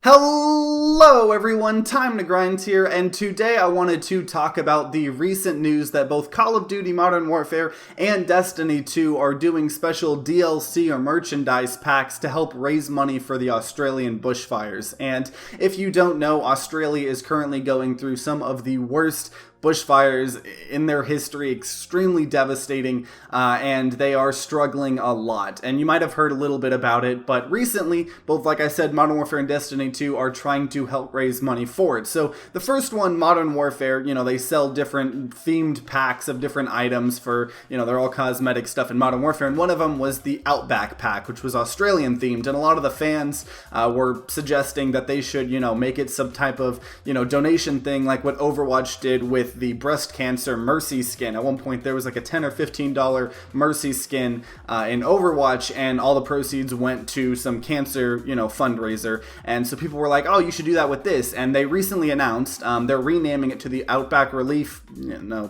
Hello everyone, TimeToGrind here, and today I wanted to talk about the recent news that both Call of Duty Modern Warfare and Destiny 2 are doing special DLC or merchandise packs to help raise money for the Australian bushfires. And if you don't know, Australia is currently going through some of the worst bushfires in their history, extremely devastating, and they are struggling a lot. And you might have heard a little bit about it, but recently, both, like I said, Modern Warfare and Destiny 2 are trying to help raise money for it. So the first one, Modern Warfare, they sell different themed packs of different items for, they're all cosmetic stuff in Modern Warfare, and one of them was the Outback pack, which was Australian themed, and a lot of the fans were suggesting that they should, make it some type of, donation thing like what Overwatch did with the breast cancer Mercy skin. At one point there was like a $10 or $15 Mercy skin in Overwatch, and all the proceeds went to some cancer fundraiser, and so people were like, oh, you should do that with this. And they recently announced they're renaming it to the Outback Relief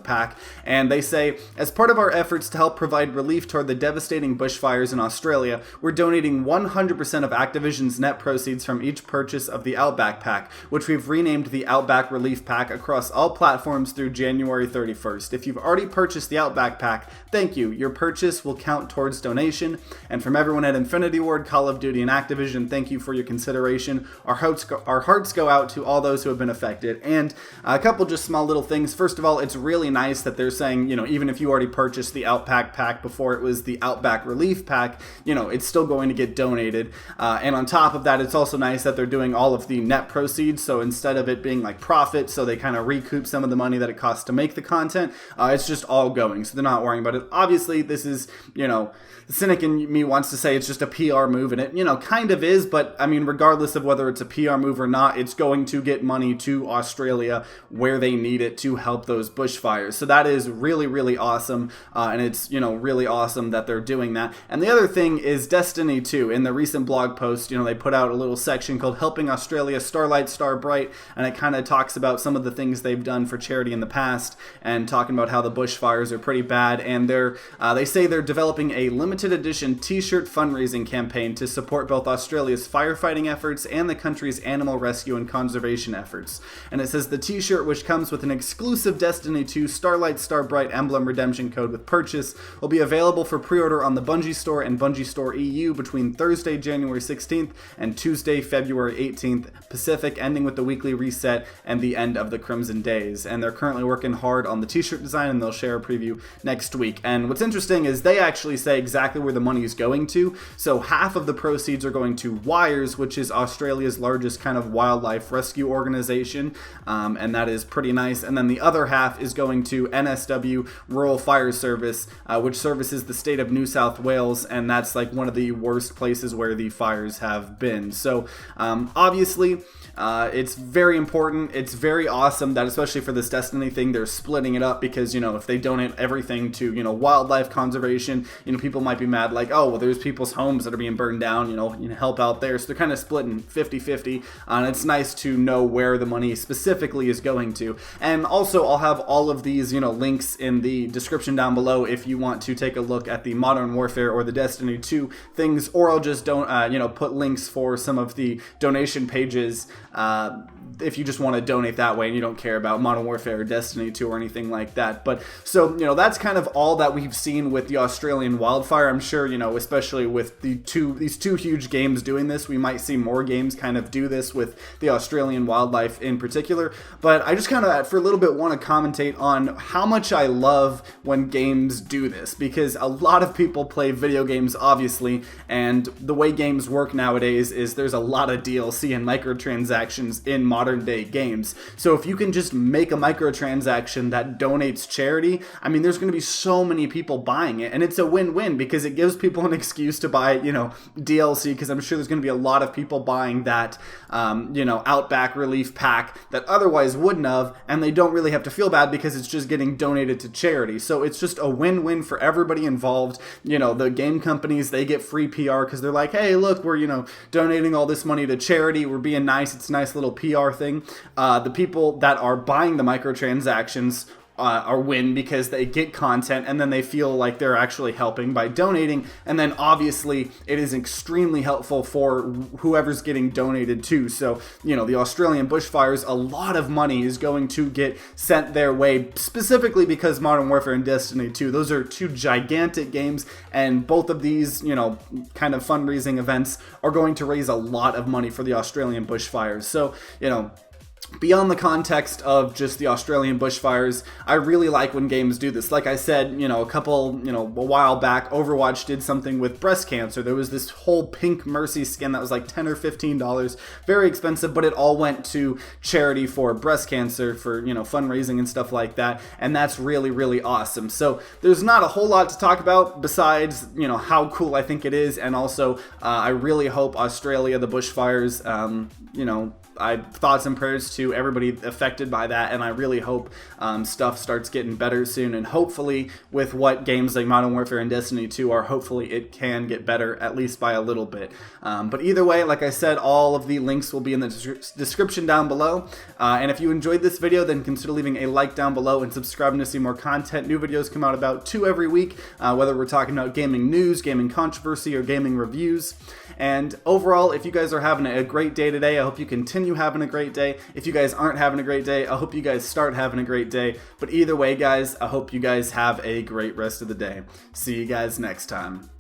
pack, and they say, as part of our efforts to help provide relief toward the devastating bushfires in Australia, we're donating 100% of Activision's net proceeds from each purchase of the Outback pack, which we've renamed the Outback Relief pack, across all platforms through January 31st. If you've already purchased the Outback pack, thank you. Your purchase will count towards donation. And from everyone at Infinity Ward, Call of Duty, and Activision, thank you for your consideration. Our hearts go out to all those who have been affected. And a couple just small little things. First of all, it's really nice that they're saying, even if you already purchased the Outback pack before it was the Outback Relief pack, it's still going to get donated. And on top of that, it's also nice that they're doing all of the net proceeds. So instead of it being like profit, so they kind of recoup some of the money that it costs to make the content, it's just all going, so they're not worrying about it. Obviously, this is, the cynic in me wants to say it's just a PR move, and it, kind of is, but I mean, regardless of whether it's a PR move or not, it's going to get money to Australia where they need it to help those bushfires. So that is really, really awesome, and it's, really awesome that they're doing that. And the other thing is Destiny 2. In the recent blog post, they put out a little section called Helping Australia Starlight Starbright, and it kind of talks about some of the things they've done for charity in the past, and talking about how the bushfires are pretty bad, and they say they're developing a limited edition t-shirt fundraising campaign to support both Australia's firefighting efforts and the country's animal rescue and conservation efforts. And it says the t-shirt, which comes with an exclusive Destiny 2 Starlight Starbright emblem redemption code with purchase, will be available for pre-order on the Bungie Store and Bungie Store EU between Thursday, January 16th and Tuesday, February 18th Pacific, ending with the weekly reset and the end of the Crimson Days. And they're currently working hard on the t-shirt design, and they'll share a preview next week. And what's interesting is they actually say exactly where the money is going to. So half of the proceeds are going to Wires, which is Australia's largest kind of wildlife rescue organization, and that is pretty nice. And then the other half is going to NSW Rural Fire Service, which services the state of New South Wales, and that's like one of the worst places where the fires have been. So obviously it's very important. It's very awesome that, especially for this Destiny thing, they're splitting it up, because if they donate everything to wildlife conservation, people might be mad, like, oh, well, there's people's homes that are being burned down, help out there. So they're kind of splitting 50-50, and it's nice to know where the money specifically is going to. And also, I'll have all of these links in the description down below if you want to take a look at the Modern Warfare or the Destiny 2 things, or I'll just put links for some of the donation pages if you just want to donate that way and you don't care about Modern Warfare or Destiny 2 or anything like that. But so, that's kind of all that we've seen with the Australian wildfire. I'm sure, especially with these two huge games doing this, we might see more games kind of do this with the Australian wildlife in particular. But I just kind of, for a little bit, want to commentate on how much I love when games do this, because a lot of people play video games, obviously, and the way games work nowadays is there's a lot of DLC and microtransactions in modern day games. So if you can just make a microtransaction that donates charity, I mean, there's going to be so many people buying it, and it's a win-win, because it gives people an excuse to buy, DLC, because I'm sure there's going to be a lot of people buying that, Outback Relief pack that otherwise wouldn't have, and they don't really have to feel bad because it's just getting donated to charity. So it's just a win-win for everybody involved. The game companies, they get free PR because they're like, hey, look, we're, donating all this money to charity. We're being nice. It's a nice little PR thing. The people that are buying the microtransactions or win because they get content and then they feel like they're actually helping by donating. And then obviously it is extremely helpful for whoever's getting donated to. So, you know, the Australian bushfires, a lot of money is going to get sent their way, specifically because Modern Warfare and Destiny 2, those are two gigantic games, and both of these, you know, kind of fundraising events are going to raise a lot of money for the Australian bushfires. So, you know, beyond the context of just the Australian bushfires, I really like when games do this. Like I said, you know, a while back, Overwatch did something with breast cancer. There was this whole pink Mercy skin that was like $10 or $15, very expensive, but it all went to charity for breast cancer, for, you know, fundraising and stuff like that, and that's really, really awesome. So there's not a whole lot to talk about besides, you know, how cool I think it is, and also I really hope Australia, the bushfires, you know, thoughts and prayers to everybody affected by that, and I really hope stuff starts getting better soon, and hopefully with what games like Modern Warfare and Destiny 2 are, hopefully it can get better, at least by a little bit. But either way, like I said, all of the links will be in the description down below, and if you enjoyed this video, then consider leaving a like down below and subscribing to see more content. New videos come out about 2 every week, whether we're talking about gaming news, gaming controversy, or gaming reviews. And overall, if you guys are having a great day today, I hope you continue having a great day. If you guys aren't having a great day, I hope you guys start having a great day. But either way, guys, I hope you guys have a great rest of the day. See you guys next time.